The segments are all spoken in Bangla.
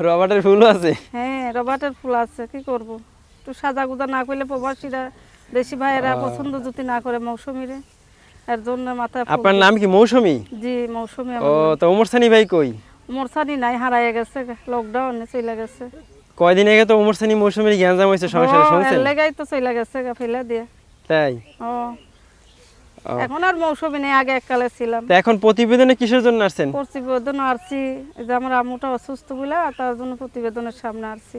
রবার্টের ফুল আছে? হ্যাঁ, রবার্টের ফুল আছে, কি করব, একটু সাজা গুজা না করলে প্রবাসীরা দেশি ভাইয়েরা পছন্দ যদি না করে মৌসুমীরে, এর জন্য মাথায় ফুল আপনার দিই। নাম কি মৌসুমী? জি, মৌসুমী ও, আমার নাম। তো ওমর সানি ভাই কই? ওমর সানি নাই, হারায় গেছে, লকডাউনে চলে গেছে। কয়দিন আগে তো ওমর সানি মৌসুমীর গ্যাঞ্জাম হয়েছে সংসারে, শুনছেন? এর লেগাই তো চলে গেছে ফেলে দিয়ে। তাই? ও, এখন আর মৌসুমী নেই, আগে এককালে ছিলাম। তো এখন প্রতিবেদনে কিসের জন্য আসছেন? প্রতিবেদন আসছি, এই যে আমার আম্মুটা অসুস্থ বলে তার জন্য প্রতিবেদনের সামনে আসছি।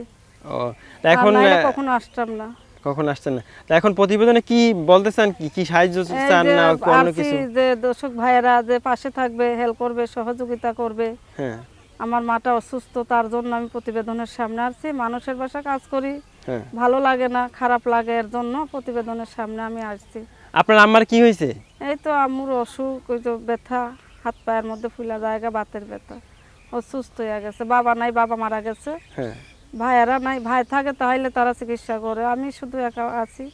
ও, তা এখন কখনো আসতাম না। কখন আসছেন না? তা এখন প্রতিবেদনে কি বলতে চান, কি সাহায্য চান না অন্য কিছু? যে দর্শক ভাইয়েরা যে পাশে থাকবে, হেল্প করবে, সহযোগিতা করবে। হ্যাঁ আমার মাটা অসুস্থ, তার জন্য আমি প্রতিবেদনের সামনে আসছি। মানুষের বাসা কাজ করি, হ্যাঁ। ভালো লাগে না, খারাপ লাগে, এর জন্য প্রতিবেদনের সামনে আমি আসছি। আপনার আম্মার কি হয়েছে? এই তো আম্মুর অসুখ, ওই তো ব্যথা, হাত পায়ের মধ্যে ফুলা জায়গা, বাতের ব্যথা, অসুস্থ হয়ে গেছে। বাবা নাই, বাবা মারা গেছে। হ্যাঁ। ভাইয়েরা নাই, ভাই থাকে তাহলে তারা চিকিৎসা করে, আমি শুধু একা আছি।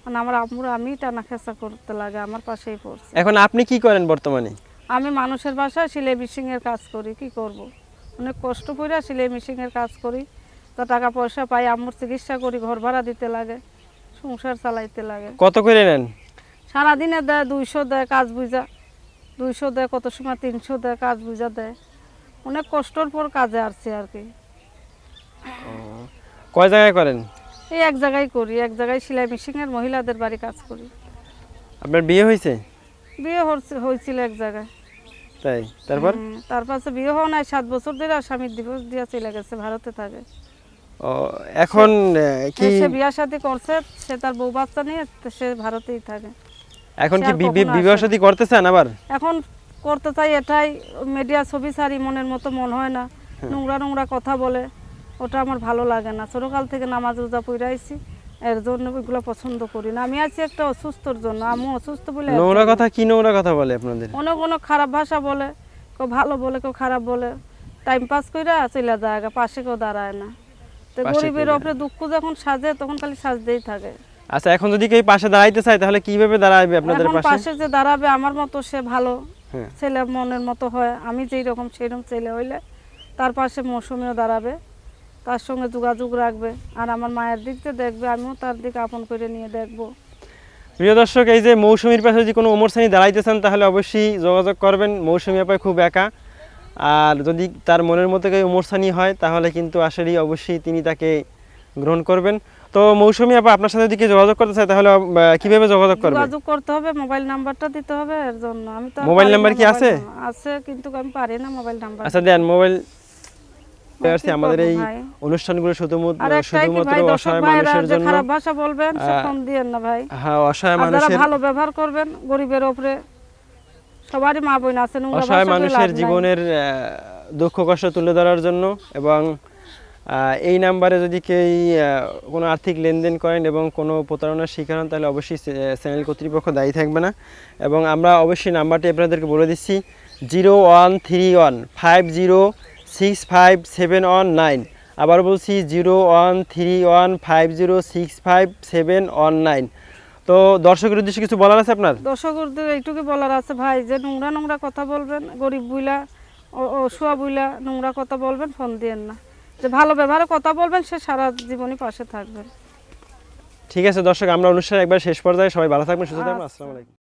মানে আমার আম্মুর আমি টানা খেঁচা করতে লাগে, আমার পাশেই পড়ছে। এখন আপনি কি করেন বর্তমানে? আমি মানুষের বাসায় সেলাই মেশিনের কাজ করি, কি করব, অনেক কষ্ট করে সেলাই মেশিনের কাজ করি, তো টাকা পয়সা পাই, আম্মুর চিকিৎসা করি, ঘর ভাড়া দিতে লাগে, সংসার চালাইতে লাগে। কত করে নেন? সারাদিনে দেয় 200 দেয়, কাজ বুঝা 200 দেয়, কত সময় 300 দেয়, কাজ বুঝা দেয়। অনেক কষ্টর পর কাজে আসছি আর কি। কয় জায়গায় করেন? এই এক জায়গায় করি, এক জায়গায় সেলাই মেশিনের মহিলাদের বাড়ি কাজ করি। আপনার বিয়ে হয়েছে? বিয়ে হয়েছিল এক জায়গায়। তাই? তারপর? তারপর বিয়ে হওয়া নাই, 7 বছর ধরে স্বামীর ডিভোর্স দিয়ে চলে গেছে, ভারতে থাকে। ও, এখন কি সে বিয়ে শাদী করছে, সে তার বউ বাচ্চা নিয়ে সে ভারতেই থাকে। এখন সে কি আর কখনো বিবাহ আসে শাদী করতে চান আবার? এখন করতে চাই, এটাই মিডিয়া ছবি সারি মনের মতো মন হয় না, নোংরা নোংরা কথা বলে, ওটা আমার ভালো লাগে না। ছোটকাল থেকে নামাজ রোজা পড়ে আইছি, এর জন্য ওইগুলো পছন্দ করি না। আমি আছি একটা অসুস্থর জন্য, আমি অসুস্থ বলে নোংরা কথা কি নোংরা কথা বলে আপনাদের? অনেক অনেক খারাপ ভাষা বলে, কেউ ভালো বলে, কেউ খারাপ বলে, টাইম পাস করে চলে যায়, পাশে কেউ দাঁড়ায় না। তো গরিবের উপরে দুঃখ যখন সাজে, তখন খালি সাজতেই থাকে। আচ্ছা, এখন যদি কেউ পাশে দাঁড়াইতে চায় তাহলে কিভাবে দাঁড়াবে আপনাদের এখন পাশে? পাশে যে দাঁড়াবে, আমার মতো সে ভালো হ্যাঁ। ছেলে মনের মতো হয়, আমি যেই রকম সেই রকম ছেলে হইলে তার পাশে মৌসুমীও দাঁড়াবে, তার সঙ্গে যোগাযোগ রাখবে, আর আমার মায়ের দিক দিয়ে দেখবে, আমিও তার দিকে আপন করে নিয়ে দেখবো। প্রিয় দর্শক, এই যে মৌসুমীর পাশে যদি কোনো ওমর সানি দাঁড়াইতে চান তাহলে অবশ্যই যোগাযোগ করবেন। মৌসুমী আপা খুব একা, আর যদি তার মনের মতো কেউ ওমর সানি হয় তাহলে কিন্তু আসলেই অবশ্যই তিনি তাকে গ্রহণ করবেন। তো মৌসুমী আপা, আপনার সাথে যদি কেউ যোগাযোগ করতে চায় তাহলে কিভাবে যোগাযোগ করবে? যোগাযোগ করতে হবে, মোবাইল নাম্বারটা দিতে হবে, এর জন্য আমি তো মোবাইল নাম্বার কি আছে? আছে, কিন্তু আমি পারি না মোবাইল নাম্বার। আচ্ছা দেন মোবাইল। কি আমাদের এই করবো ভাই? অনুষ্ঠানগুলো আর একটাই কি শুধুমাত্র ভাই, দর্শক অসহায় ভাইরা মানুষের যে জন্য। খারাপ ভাষা বলবেন সে ফোন দিয়েন না ভাই। হ্যাঁ, অসহায় আপনারা মানুষের, ভালো ব্যবহার করবেন, গরিবের উপরে সবারই মা বোন আছে, নোংরা অসহায় ভাষা বলে লাভ মানুষের নাই। জীবনের দুঃখ কষ্ট তুলে ধরার জন্য। এবং এই নাম্বারে যদি কেউ কোনো আর্থিক লেনদেন করেন এবং কোনো প্রতারণার শিকার হন তাহলে অবশ্যই চ্যানেল কর্তৃপক্ষ দায়ী থাকবে না। এবং আমরা অবশ্যই নাম্বারটি আপনাদেরকে বলে দিচ্ছি, 0131506571 আবার বলছি 0131506571। তো দর্শকের উদ্দেশ্যে কিছু বলার আছে আপনার? দর্শকদের এইটুকু বলার আছে ভাই, যে নোংরা নোংরা কথা বলবেন, গরিব বুইলা অসুয়া বুইলা নোংরা কথা বলবেন, ফোন দিয়েন না। যে ভালো ব্যবহারে কথা বলবেন, সে সারা জীবনই পাশে থাকবেন। ঠিক আছে দর্শক, আমরা অনুষ্ঠানের একবার শেষ পর্যায়ে, সবাই ভালো থাকবেন, সুস্থ থাকবেন। আসসালামু আলাইকুম।